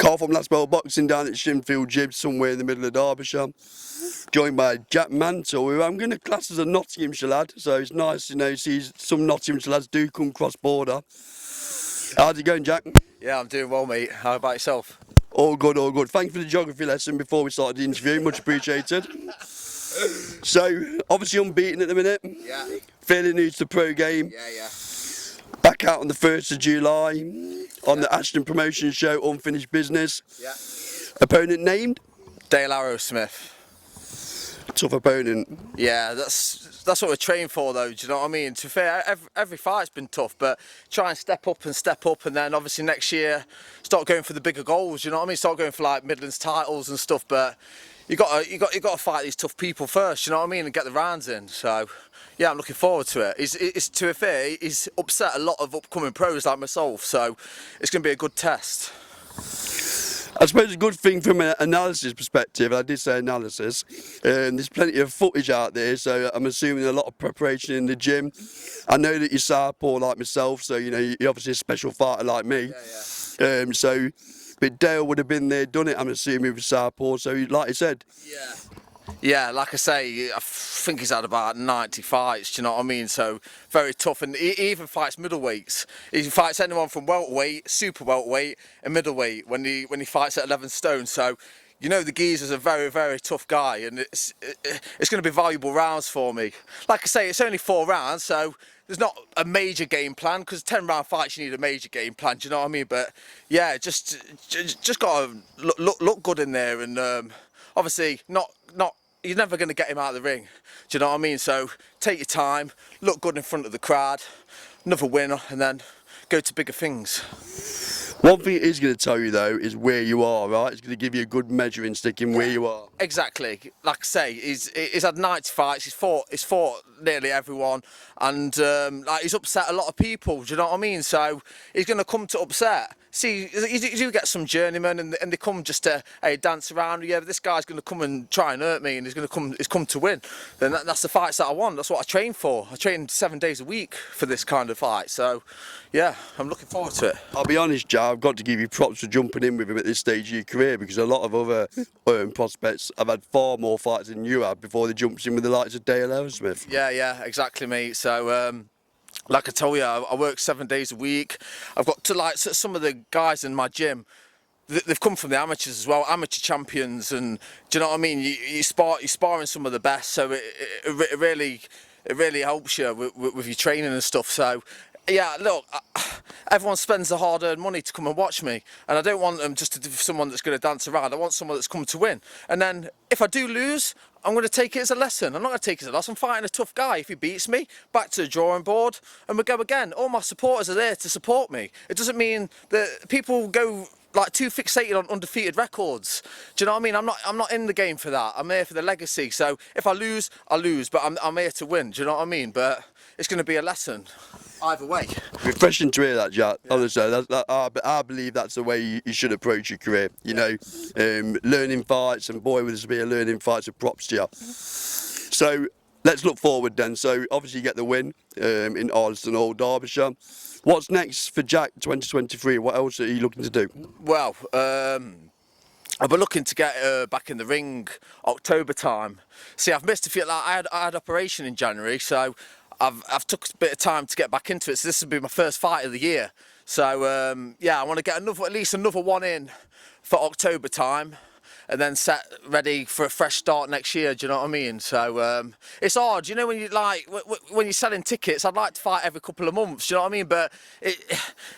Carl from Last Bell Boxing down at Shinfield Gym, somewhere in the middle of Derbyshire. Joined by Jack Mantell, who I'm going to class as a Nottinghamshire lad. So it's nice, see some Nottinghamshire lads do come cross-border. How's it going, Jack? Yeah, I'm doing well, mate. How about yourself? All good, all good. Thank you for the geography lesson before we started the interview. Much appreciated. So, obviously unbeaten at the minute. Yeah. Fairly new to the pro game. Yeah. Back out on the 1st of July on the Ashton promotion show, Unfinished Business. Yeah. Opponent named? Dale Arrowsmith. Tough opponent. Yeah, that's what we're trained for, though. Do you know what I mean? To be fair, every fight's been tough, but try and step up, and then obviously next year start going for the bigger goals. You know what I mean? Start going for like Midlands titles and stuff. But you got to fight these tough people first. You know what I mean? And get the rounds in. So yeah, I'm looking forward to it. To be fair, he's upset a lot of upcoming pros like myself, so it's going to be a good test. I suppose a good thing from an analysis perspective, I did say analysis, there's plenty of footage out there, so I'm assuming a lot of preparation in the gym. I know that you're southpaw like myself, so you know you're obviously a special fighter like me. Yeah. But Dale would have been there, done it, I'm assuming, with southpaw, so like I said. Yeah, like I say, I think he's had about 90 fights, do you know what I mean? So, very tough, and he even fights middleweights. He fights anyone from welterweight, super welterweight, and middleweight when he fights at 11 stone. So, you know the geezer's a very, very tough guy, and it's going to be valuable rounds for me. Like I say, it's only 4 rounds, so there's not a major game plan, because 10-round fights you need a major game plan, do you know what I mean? But yeah, just got to look good in there, and obviously not you're never going to get him out of the ring, do you know what I mean? So take your time, look good in front of the crowd, another win, and then go to bigger things. One thing it is going to tell you though is where you are, right? It's going to give you a good measuring stick in where you are. Exactly. Like I say, he's had 90 fights. He's fought nearly everyone, and like he's upset a lot of people. Do you know what I mean? So he's going to come to upset. See, you do get some journeymen, and they come just to dance around. Yeah, but this guy's going to come and try and hurt me, and he's come to win. Then that's the fights that I want. That's what I train for. I train 7 days a week for this kind of fight. So yeah, I'm looking forward to it. I'll be honest, Joe, I've got to give you props for jumping in with him at this stage of your career, because a lot of other prospects have had far more fights than you have before they jumped in with the likes of Dale Arrowsmith. Yeah, exactly, mate. So like I told you, I work 7 days a week. I've got to like some of the guys in my gym. They've come from the amateurs as well, amateur champions, and do you know what I mean? You're sparring some of the best, so it really helps you with your training and stuff. So yeah, look, everyone spends the hard-earned money to come and watch me, and I don't want them just to do someone that's going to dance around. I want someone that's come to win. And then if I do lose, I'm going to take it as a lesson. I'm not going to take it as a loss. I'm fighting a tough guy. If he beats me, back to the drawing board, and we go again. All my supporters are there to support me. It doesn't mean that people go like too fixated on undefeated records. Do you know what I mean? I'm not in the game for that. I'm here for the legacy. So if I lose, I lose, but I'm here to win. Do you know what I mean? But it's going to be a lesson either way. Refreshing to hear that, Jack. Yeah. Honestly, I believe that's the way you should approach your career. You know, learning fights, and boy, would this be a learning fight, so props to you. So let's look forward then. So obviously you get the win in Ardeston Hall, Derbyshire. What's next for Jack 2023? What else are you looking to do? Well, I've been looking to get back in the ring October time. See, I've missed a few. Like, I had operation in January, so I've took a bit of time to get back into it. So this will be my first fight of the year. So yeah, I want to get at least another one in for October time, and then set ready for a fresh start next year. Do you know what I mean? So it's hard, you know, when when you're selling tickets. I'd like to fight every couple of months. Do you know what I mean? But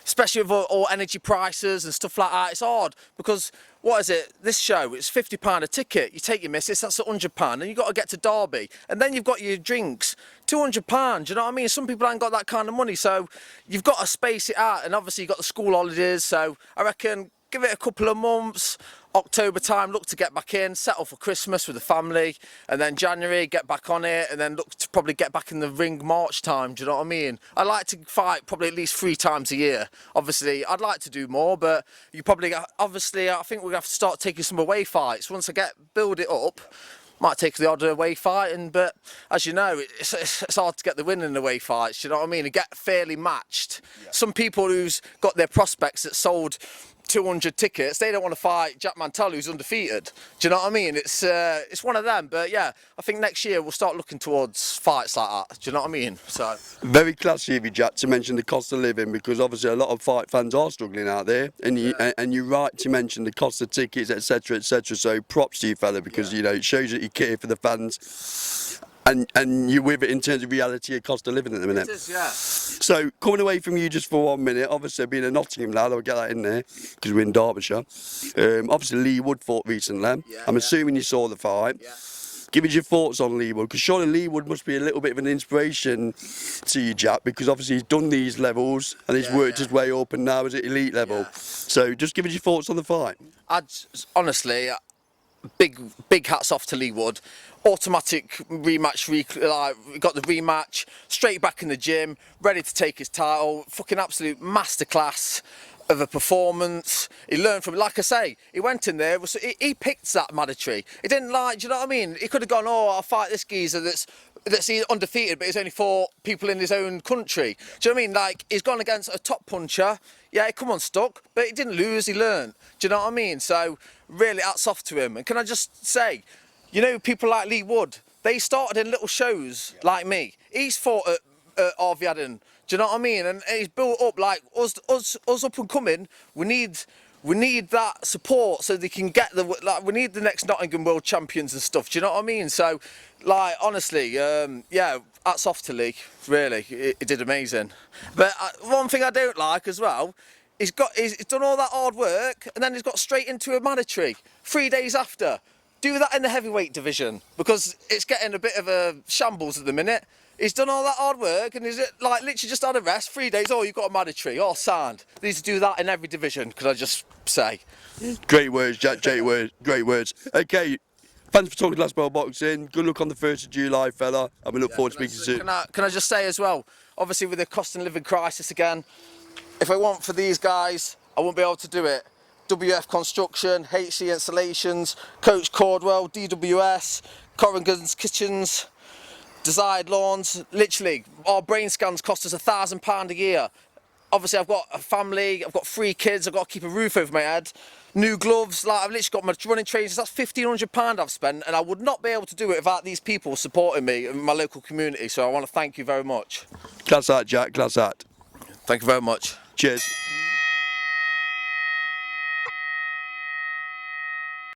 especially with all energy prices and stuff like that, it's hard because what is it? This show, it's £50 a ticket. You take your missus, that's £100, and you've got to get to Derby, and then you've got your drinks, £200. Do you know what I mean? Some people ain't got that kind of money, so you've got to space it out. And obviously you've got the school holidays, so I reckon give it a couple of months. October time, look to get back in, settle for Christmas with the family, and then January get back on it, and then look to probably get back in the ring March time. Do you know what I mean? I like to fight probably at least 3 times a year. Obviously I'd like to do more, but you probably obviously I think we're gonna have to start taking some away fights once I build it up. Might take the odd away fight, but as you know, it's hard to get the win in away fights. You know what I mean? And get fairly matched. Yeah. Some people who's got their prospects that sold 200 tickets. They don't want to fight Jack Mantell, who's undefeated. Do you know what I mean? It's one of them. But yeah, I think next year we'll start looking towards fights like that. Do you know what I mean? So very classy of you, Jack, to mention the cost of living, because obviously a lot of fight fans are struggling out there, and you're right to mention the cost of tickets, etc., etc. So props to you, fella, because you know it shows that you care for the fans. And you're with it in terms of reality of cost of living at the minute. it is, yeah. So, coming away from you just for 1 minute, obviously being a Nottingham lad, I'll get that in there, because we're in Derbyshire. Obviously Lee Wood fought recently. Yeah, I'm assuming you saw the fight. Yeah. Give us your thoughts on Lee Wood, because surely Lee Wood must be a little bit of an inspiration to you, Jack, because obviously he's done these levels and he's worked his way up and now is at elite level. Yeah. So, just give us your thoughts on the fight. Honestly, big hats off to Lee Wood. Automatic rematch, got the rematch, straight back in the gym, ready to take his title. Fucking absolute masterclass of a performance. He learned from it. Like I say, he went in there, he picked that mandatory. He didn't do you know what I mean? He could have gone, oh, I'll fight this geezer that's undefeated, but he's only fought people in his own country. Do you know what I mean? Like, he's gone against a top puncher. Yeah, he come unstuck, but he didn't lose, he learned. Do you know what I mean? So, really, hats off to him. And can I just say, you know, people like Lee Wood, they started in little shows like me. He's fought at Harvey Adden. Do you know what I mean? And he's built up like us up and coming. We need that support so they can get we need the next Nottingham World Champions and stuff. Do you know what I mean? So, like, honestly, yeah, hats off to Lee. Really, he did amazing. But one thing I don't like as well, he's done all that hard work and then he's got straight into a mandatory 3 days after. Do that in the heavyweight division, because it's getting a bit of a shambles at the minute. He's done all that hard work and he's like literally just had a rest, 3 days. Oh, you've got a mandatory. Oh, sound. They need to do that in every division, could I just say. Great words, Jack. Great words. Okay, thanks for talking to Last Bell Boxing. Good luck on the 1st of July, fella. And we look forward to speaking soon. Can I just say as well, obviously with the cost of living crisis again, if I want for these guys, I won't be able to do it. WF Construction, HC Installations, Coach Cordwell, DWS, Corrigan's Kitchens, Desired Lawns. Literally, our brain scans cost us £1,000 a year. Obviously, I've got a family, I've got 3 kids, I've got to keep a roof over my head. New gloves, like I've literally got my running trainers. That's £1,500 I've spent, and I would not be able to do it without these people supporting me in my local community. So I want to thank you very much. Class that, Jack. Class that. Thank you very much. Cheers.